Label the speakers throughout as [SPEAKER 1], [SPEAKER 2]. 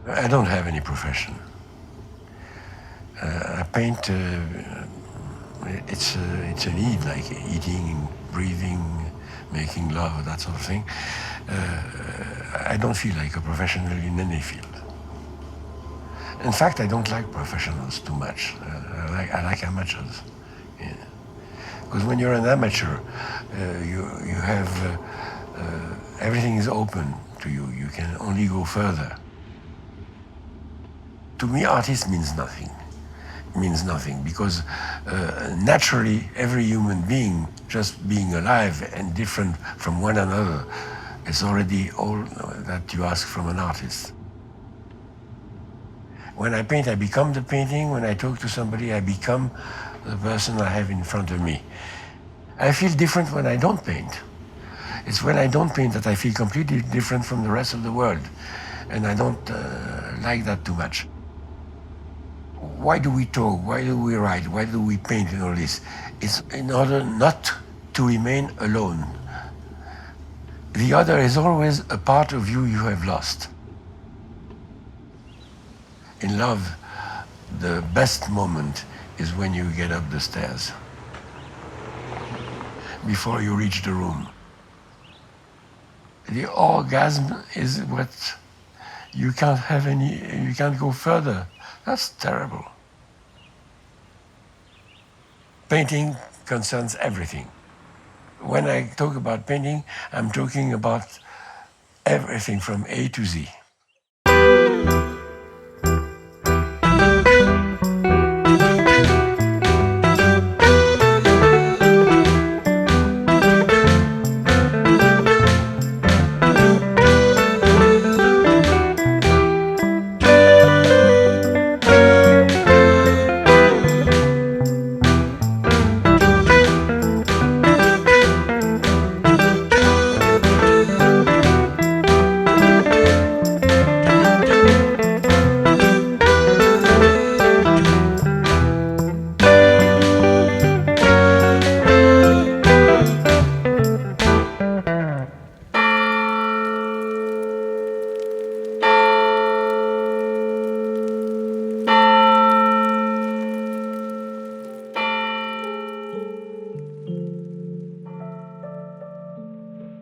[SPEAKER 1] I don't have any profession. I paint, it's a need, like eating, breathing, making love, that sort of thing. I don't feel like a professional in any field. In fact, I don't like professionals too much. I like amateurs. Yeah. Because when you're an amateur, you have everything is open to you. You can only go further. To me, artist means nothing. Means nothing because naturally, every human being, just being alive and different from one another, is already all that you ask from an artist. When I paint, I become the painting. When I talk to somebody, I become the person I have in front of me. I feel different when I don't paint. It's when I don't paint that I feel completely different from the rest of the world. And I don't like that too much. Why do we talk? Why do we write? Why do we paint and all this? It's in order not to remain alone. The other is always a part of you you have lost. In love, the best moment is when you get up the stairs, before you reach the room. The orgasm is what you can't have you can't go further. That's terrible. Painting concerns everything. When I talk about painting, I'm talking about everything from A to Z.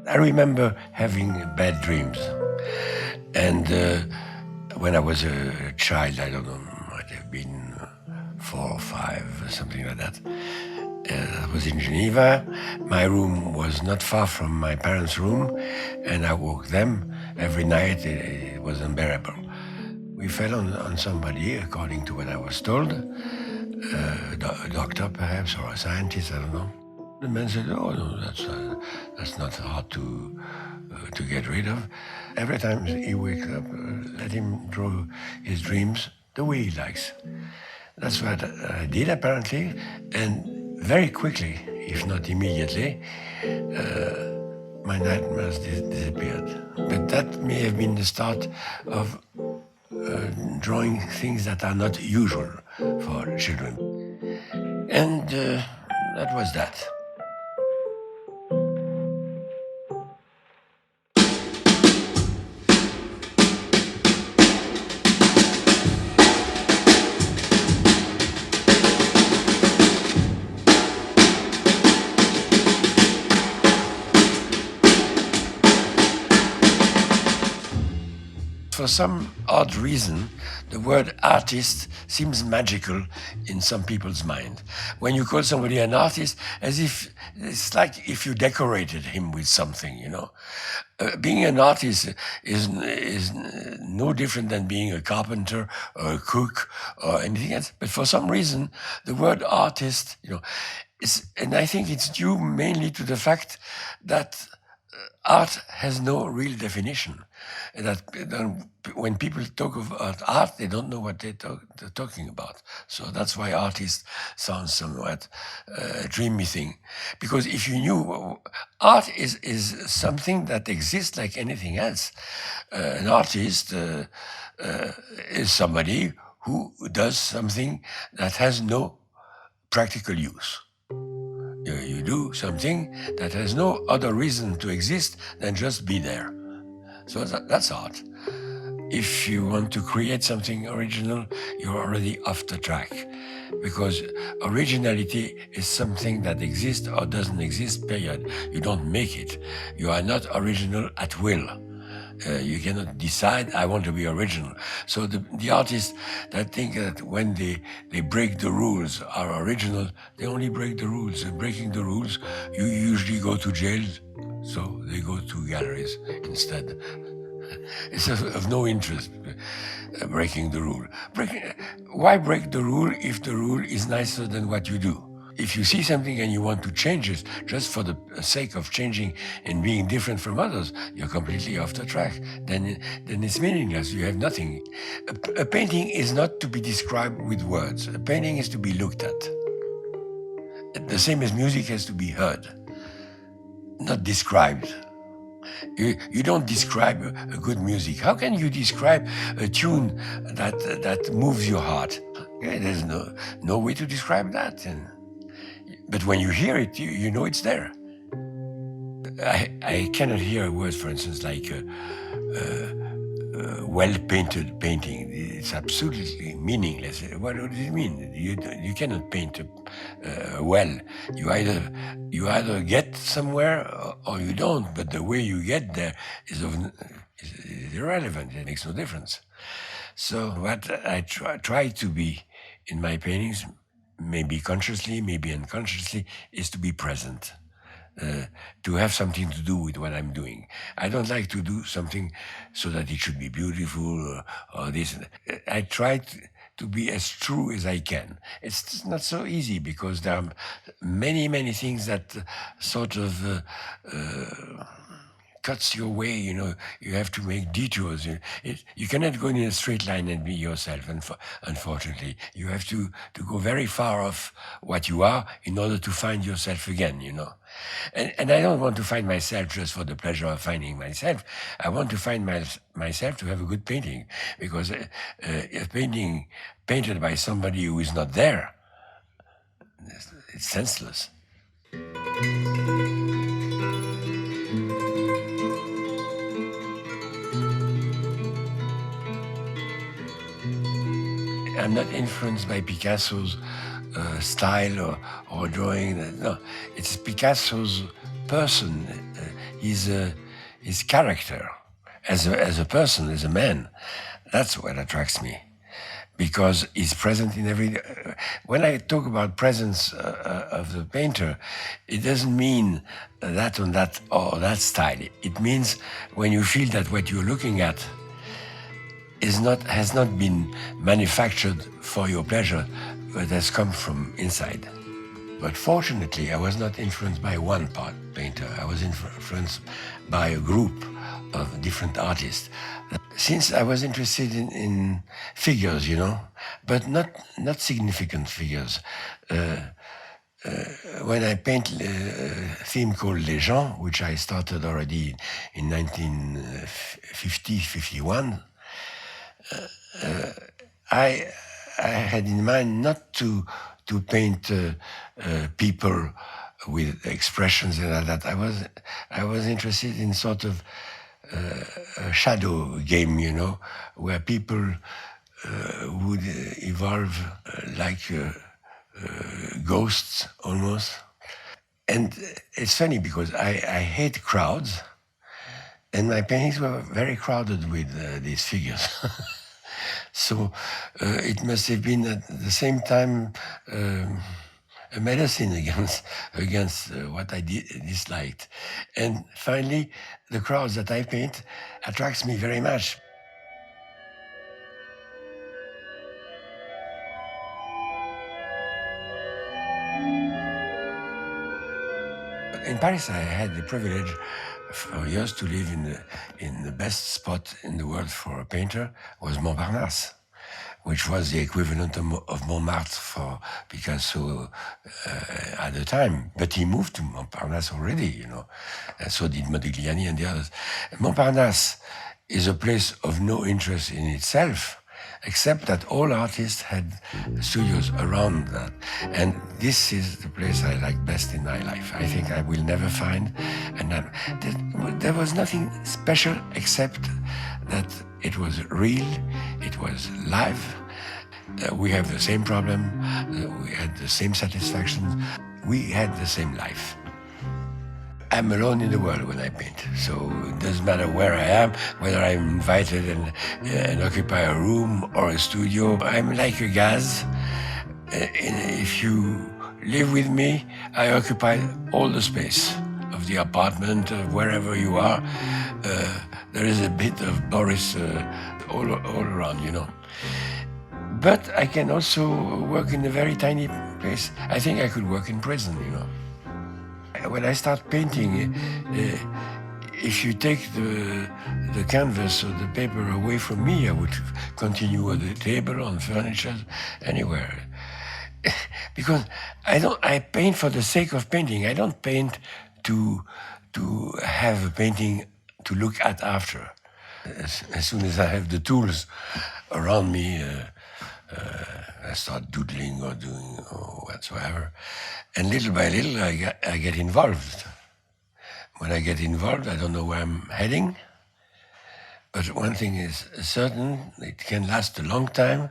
[SPEAKER 1] I remember having bad dreams. And when I was a child, I don't know, might have been 4 or 5, something like that. I was in Geneva. My room was not far from my parents' room, and I woke them every night. It was unbearable. We fell on somebody, according to what I was told, a doctor perhaps, or a scientist, I don't know. The man said, "Oh no, that's not hard to get rid of. Every time he wakes up, let him draw his dreams the way he likes." That's what I did apparently, and very quickly, if not immediately, my nightmares disappeared. But that may have been the start of drawing things that are not usual for children. And that was that. For some odd reason, the word artist seems magical in some people's mind. When you call somebody an artist, as if it's like if you decorated him with something, you know. Being an artist is no different than being a carpenter or a cook or anything else. But for some reason, the word artist, you know, and I think it's due mainly to the fact that art has no real definition. And that when people talk about art, they don't know what they're talking about. So that's why artist sounds somewhat dreamy thing. Because if you knew, art is something that exists like anything else. An artist is somebody who does something that has no practical use. You do something that has no other reason to exist than just be there. So that's art. if you want to create something original, you're already off the track. Because originality is something that exists or doesn't exist, period. You don't make it. You are not original at will. You cannot decide, I want to be original. So the artists that think that when they break the rules are original, they only break the rules. And breaking the rules, you usually go to jail. So they go to galleries instead. It's of no interest, breaking the rule. Why break the rule if the rule is nicer than what you do? If you see something and you want to change it just for the sake of changing and being different from others, you're completely off the track. Then it's meaningless. You have nothing. A painting is not to be described with words. A painting is to be looked at. The same as music has to be heard, not described. You don't describe a good music. How can you describe a tune that moves your heart? Okay, there's no way to describe that. But when you hear it, you know it's there. I cannot hear a word, for instance, like well-painted painting. It's absolutely meaningless. What does it mean? You cannot paint well. You either get somewhere or you don't. But the way you get there is irrelevant. It makes no difference. So what I try to be in my paintings, maybe consciously, maybe unconsciously, is to be present. To have something to do with what I'm doing. I don't like to do something so that it should be beautiful or this. I try to be as true as I can. It's not so easy because there are many, many things that sort of cuts your way, you have to make detours. You cannot go in a straight line and be yourself, unfortunately. You have to go very far off what you are in order to find yourself again, And I don't want to find myself just for the pleasure of finding myself. I want to find myself to have a good painting, because a painting painted by somebody who is not there, it's senseless. I'm not influenced by Picasso's style or drawing. No, it's Picasso's person, his character as a person, as a man. That's what attracts me, because he's present in every. When I talk about presence of the painter, it doesn't mean that on that or that style. It means when you feel that what you're looking at has not been manufactured for your pleasure, but has come from inside. But fortunately, I was not influenced by one painter. I was influenced by a group of different artists. Since I was interested in figures, but not significant figures. When I paint a theme called Les Gens, which I started already in 1950-51, I had in mind not to paint people with expressions and all that. I was interested in sort of a shadow game, where people would evolve like ghosts almost. And it's funny because I hate crowds, and my paintings were very crowded with these figures. So it must have been at the same time a medicine against what I disliked. And finally, the crowds that I paint attracts me very much. In Paris, I had the privilege for years to live in the best spot in the world for a painter, was Montparnasse, which was the equivalent of Montmartre for Picasso at the time. But he moved to Montparnasse already, and so did Modigliani and the others. Montparnasse is a place of no interest in itself, except that all artists had studios around that. And this is the place I like best in my life. I think I will never find another. There was nothing special except that it was real, it was live. We have the same problem, we had the same satisfaction, we had the same life. I'm alone in the world when I paint, so it doesn't matter where I am, whether I'm invited and occupy a room or a studio. I'm like a gas. If you live with me, I occupy all the space of the apartment, wherever you are. There is a bit of Boris all around, you know. But I can also work in a very tiny place. I think I could work in prison, you know. When I start painting, if you take the canvas or the paper away from me, I would continue on the table, on furniture, anywhere. Because I paint for the sake of painting. I don't paint to have a painting to look at after. As soon as I have the tools around me, I start doodling or doing or whatsoever. And little by little, I get involved. When I get involved, I don't know where I'm heading. But one thing is certain, it can last a long time.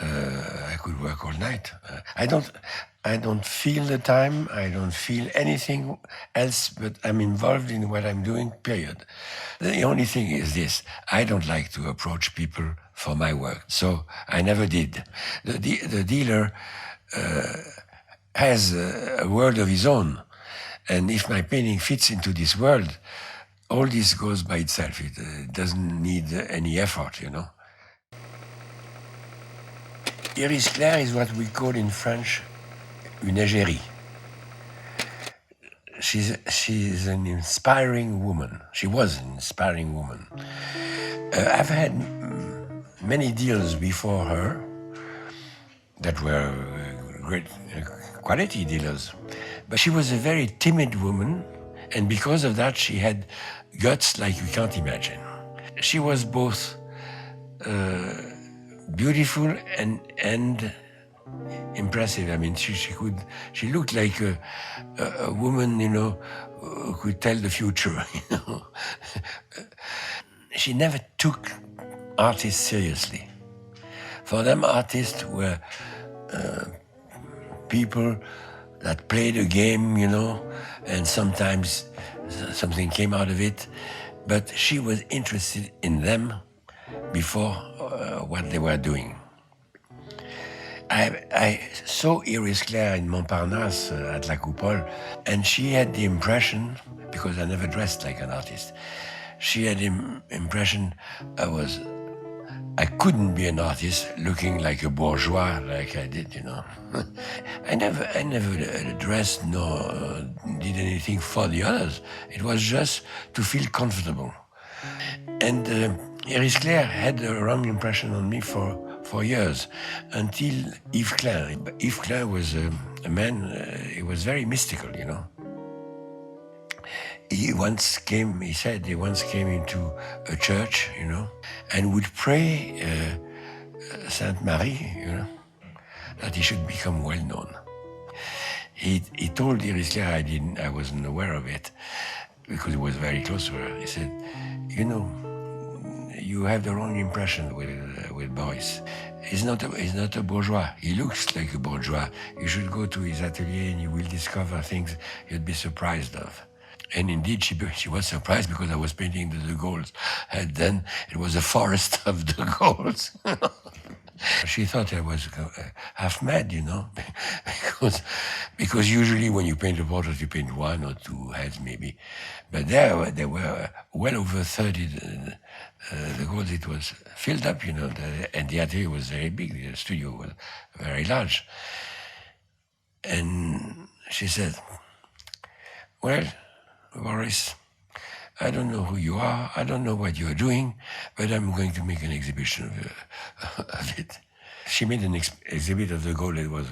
[SPEAKER 1] I could work all night. I don't feel the time. I don't feel anything else, but I'm involved in what I'm doing, period. The only thing is this, I don't like to approach people for my work, so I never did. The dealer has a world of his own, and if my painting fits into this world, all this goes by itself. It doesn't need any effort, you know. Iris Claire is what we call in French une égérie. She's an inspiring woman. She was an inspiring woman. I've had many deals before her that were great quality dealers. But she was a very timid woman, and because of that, she had guts like you can't imagine. She was both beautiful and impressive. I mean, she looked like a woman, you know, who could tell the future. You know? She never took artists seriously. For them, artists were people that played a game, you know, and sometimes something came out of it. But she was interested in them before what they were doing. I saw Iris Claire in Montparnasse at La Coupole, and she had the impression, because I never dressed like an artist, she had the impression I couldn't be an artist looking like a bourgeois like I did, you know. I never dressed nor did anything for the others. It was just to feel comfortable. And Iris Claire had the wrong impression on me for years, until Yves Klein. Yves Klein was a man, he was very mystical, you know. He said he once came into a church, you know, and would pray Sainte Marie, you know, that he should become well known. He told Iris Claire I wasn't aware of it, because he was very close to her. He said, you know, you have the wrong impression with Boris. He's not a bourgeois. He looks like a bourgeois. You should go to his atelier and you will discover things you'd be surprised of. And indeed, she was surprised because I was painting the Gaulls. And then it was a forest of the Gaulls. She thought I was half mad, you know, because usually when you paint a portrait, you paint one or two heads maybe. But there were well over 30 the Gaulls. It was filled up, you know, and the atelier was very big. The studio was very large. And she said, well, Boris, I don't know who you are, I don't know what you're doing, but I'm going to make an exhibition of it. She made an exhibit of the Gaulls. It was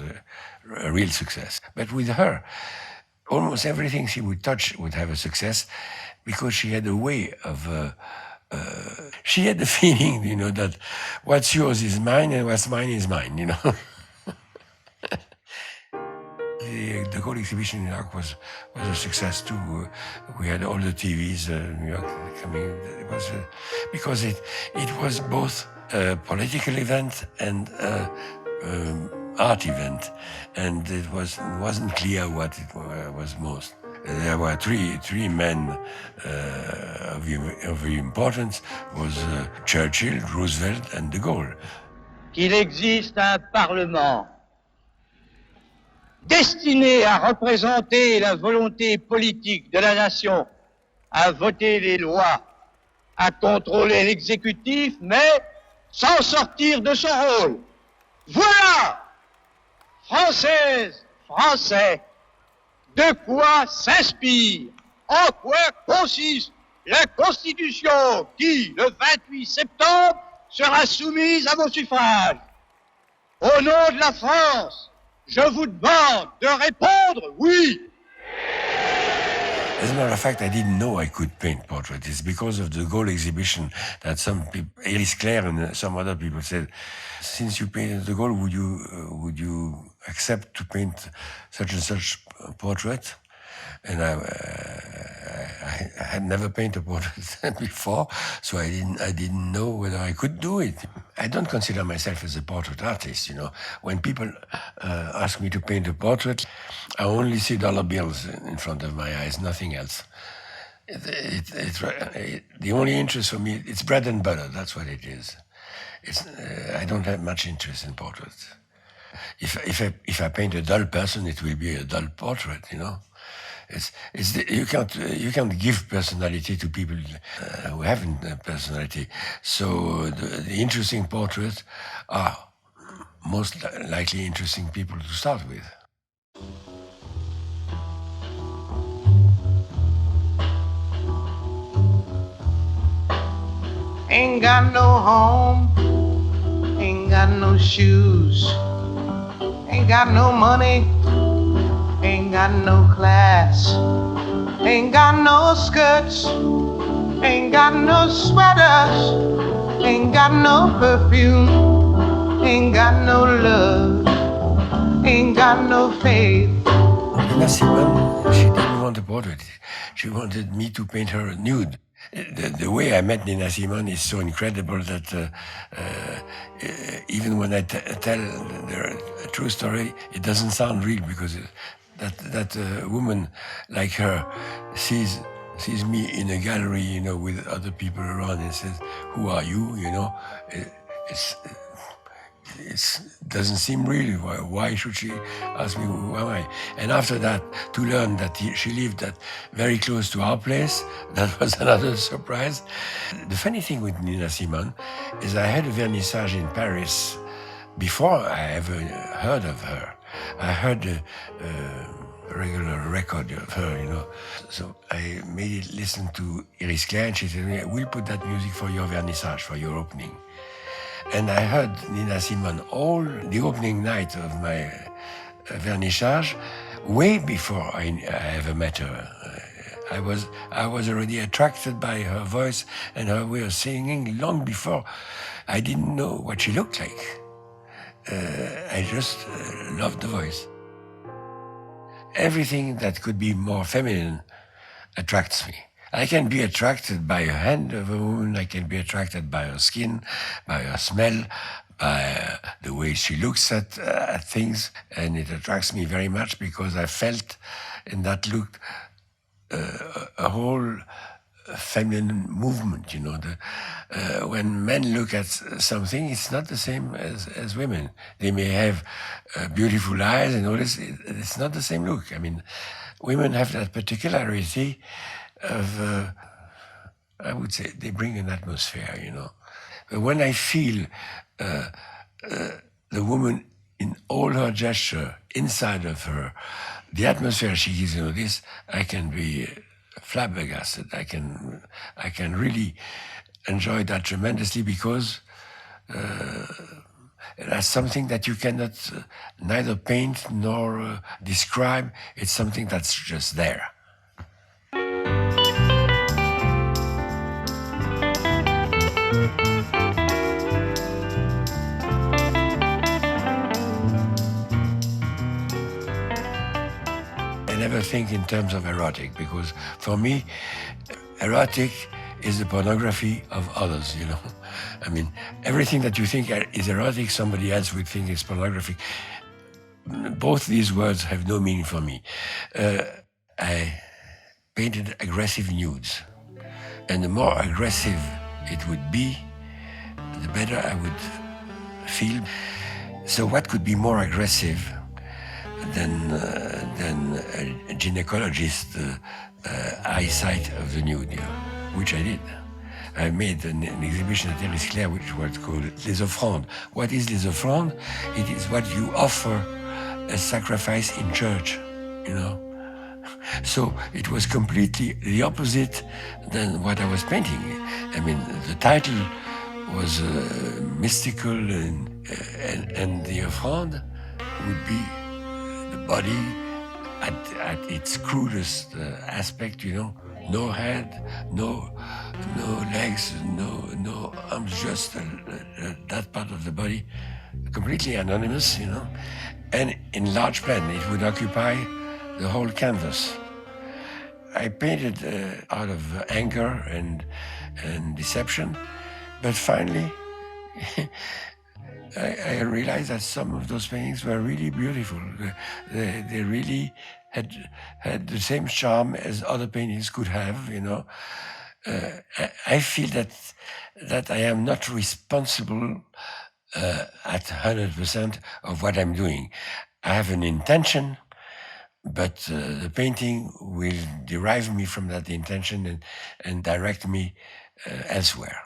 [SPEAKER 1] a real success. But with her, almost everything she would touch would have a success, because she had a way of... she had the feeling, you know, that what's yours is mine and what's mine is mine, you know. the whole exhibition in New York was a success too. We had all the TVs in New York coming. It was because it was both a political event and art event, and it wasn't clear what it was most. There were three men of importance was Churchill, Roosevelt, and de Gaulle.
[SPEAKER 2] Qu'il existe un Parlement destiné à représenter la volonté politique de la nation, à voter les lois, à contrôler l'exécutif, mais sans sortir de son rôle. Voilà, Françaises, Français, de quoi s'inspire, en quoi consiste la Constitution qui, le 28 septembre, sera soumise à vos suffrages. Au nom de la France, je vous demande de répondre oui.
[SPEAKER 1] As a matter of fact, I didn't know I could paint portraits. It's because of the Gaulle exhibition that some people, Iris Claire and some other people said, since you painted the Gaulle, would you accept to paint such and such portrait? And I had never painted a portrait before, so I didn't know whether I could do it. I don't consider myself as a portrait artist, you know. When people ask me to paint a portrait, I only see dollar bills in front of my eyes, nothing else. The only interest for me, it's bread and butter, that's what it is. I don't have much interest in portraits. If I paint a dull person, it will be a dull portrait, you know. You can't give personality to people who haven't a personality. So the interesting portraits are most likely interesting people to start with.
[SPEAKER 3] Ain't got no home, ain't got no shoes, ain't got no money, ain't got no class, ain't got no skirts, ain't got no sweaters, ain't got no perfume, ain't got no love, ain't got no faith.
[SPEAKER 1] Nina Simone, she didn't want a portrait. She wanted me to paint her nude. The way I met Nina Simone is so incredible that even when I tell the true story, it doesn't sound real because that woman like her sees me in a gallery, you know, with other people around and says, "Who are you?" You know, it doesn't seem real. Why should she ask me who am I? And after that, to learn that she lived very close to our place, that was another surprise. The funny thing with Nina Simone is I had a vernissage in Paris before I ever heard of her. I heard a regular record of her, you know. So I made it listen to Iris Claire, and she said, "We'll put that music for your vernissage, for your opening." And I heard Nina Simone all the opening night of my vernissage, way before I ever met her. I was already attracted by her voice and her way of singing long before. I didn't know what she looked like. I just loved the voice. Everything that could be more feminine attracts me. I can be attracted by a hand of a woman, I can be attracted by her skin, by her smell, by the way she looks at things, and it attracts me very much because I felt in that look a whole feminine movement, you know. When men look at something, it's not the same as women. They may have beautiful eyes and all this, it's not the same look. I mean, women have that particularity of, I would say, they bring an atmosphere, you know. But when I feel the woman in all her gesture, inside of her, the atmosphere she gives, you know, this, I can be flabbergasted. I can really enjoy that tremendously because that's something that you cannot neither paint nor describe. It's something that's just there. never think in terms of erotic, because for me, erotic is the pornography of others, you know. I mean, everything that you think is erotic, somebody else would think is pornography. Both these words have no meaning for me. I painted aggressive nudes, and the more aggressive it would be, the better I would feel. So what could be more aggressive than a gynecologist's eyesight of the nude, you know, which I did. I made an exhibition at Eris Claire which was called Les Offrandes. What is Les Offrandes? It is what you offer as sacrifice in church, you know. So it was completely the opposite than what I was painting. I mean, the title was mystical, and the offrande would be the body at its crudest aspect, you know. No head, no legs, no arms, just that part of the body, completely anonymous, you know. And in large plan, it would occupy the whole canvas. I painted out of anger and deception, but finally I realized that some of those paintings were really beautiful. They really had the same charm as other paintings could have, you know. I feel that I am not responsible at 100% of what I'm doing. I have an intention, but the painting will derive me from that intention and direct me elsewhere.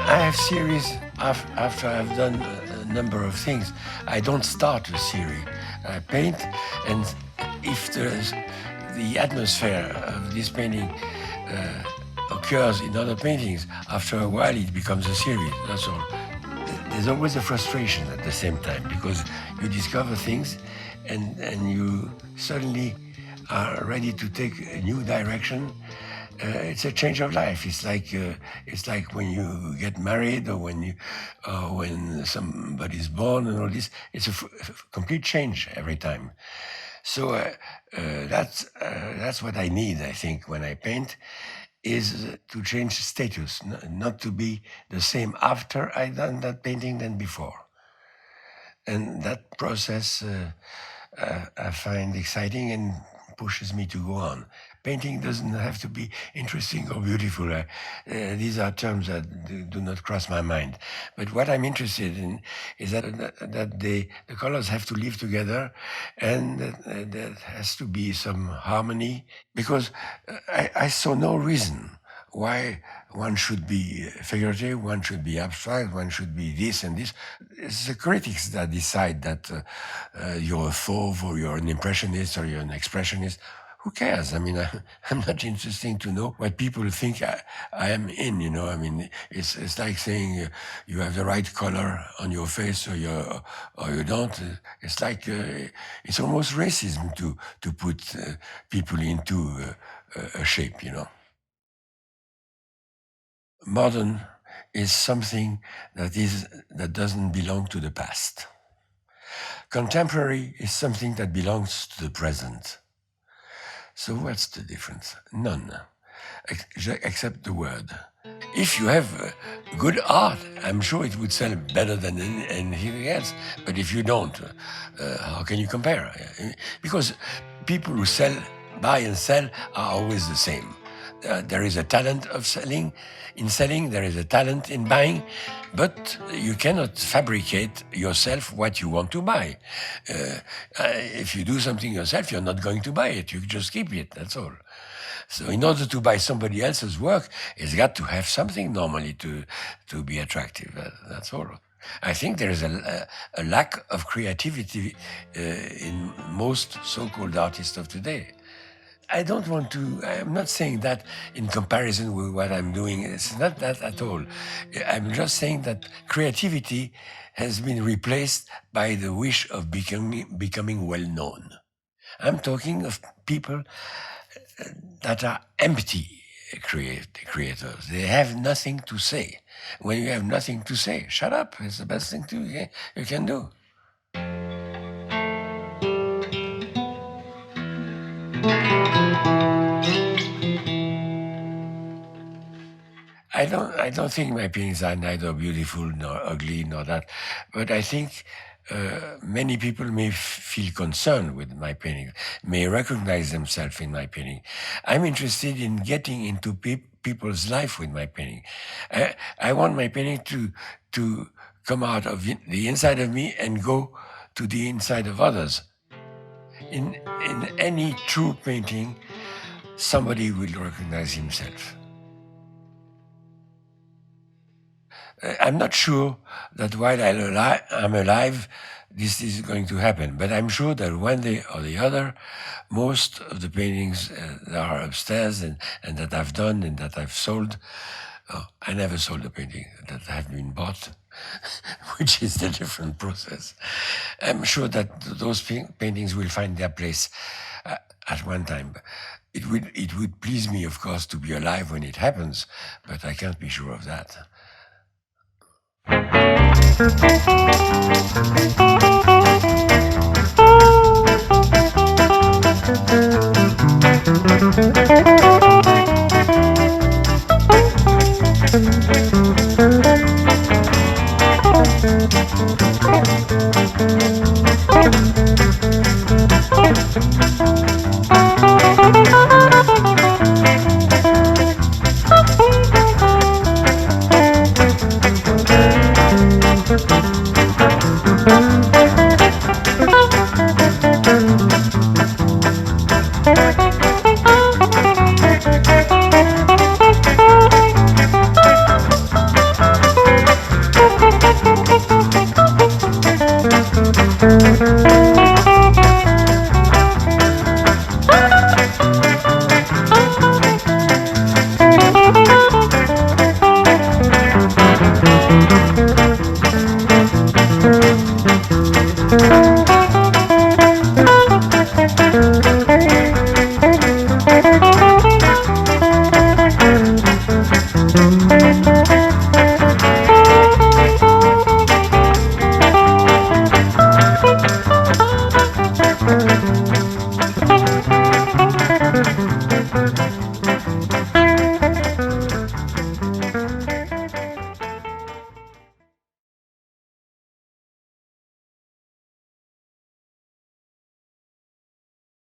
[SPEAKER 1] I have series after I've done a number of things. I don't start a series. I paint, and if the atmosphere of this painting occurs in other paintings, after a while it becomes a series, that's all. There's always a frustration at the same time, because you discover things and you suddenly are ready to take a new direction. It's a change of life. It's like when you get married, or when somebody's born and all this. It's a complete change every time. So that's what I need, I think, when I paint, is to change status, not to be the same after I done that painting than before. And that process I find exciting and pushes me to go on. Painting doesn't have to be interesting or beautiful. These are terms that do not cross my mind. But what I'm interested in is that the colors have to live together, and that there has to be some harmony, because I saw no reason why one should be figurative, one should be abstract, one should be this and this. It's the critics that decide that you're a fauve, or you're an impressionist, or you're an expressionist. Who cares? I mean, I'm not interested to know what people think I am in, you know. I mean, it's like saying you have the right color on your face, or you don't. It's like, it's almost racism to put people into a shape, you know. Modern is something that doesn't belong to the past. Contemporary is something that belongs to the present. So what's the difference? None, except the word. If you have good art, I'm sure it would sell better than anything else. But if you don't, how can you compare? Because people who buy and sell are always the same. There is a talent of selling. In selling, there is a talent in buying, but you cannot fabricate yourself what you want to buy. If you do something yourself, you're not going to buy it. You just keep it, that's all. So in order to buy somebody else's work, it's got to have something normally to be attractive. That's all. I think there is a lack of creativity in most so-called artists of today. I'm not saying that in comparison with what I'm doing. It's not that at all. I'm just saying that creativity has been replaced by the wish of becoming well-known. I'm talking of people that are empty. creators. They have nothing to say. When you have nothing to say, shut up. It's the best thing you can do. I don't think my paintings are neither beautiful nor ugly nor that, but I think many people may feel concerned with my painting, may recognize themselves in my painting. I'm interested in getting into people's life with my painting. I want my painting to come out of the inside of me and go to the inside of others. In any true painting, somebody will recognize himself. I'm not sure that while I'm alive, this is going to happen, but I'm sure that one day or the other, most of the paintings that are upstairs and that I've done and that I've sold, I never sold a painting that have been bought, which is a different process. I'm sure that those paintings will find their place at one time. It would please me, of course, to be alive when it happens, but I can't be sure of that.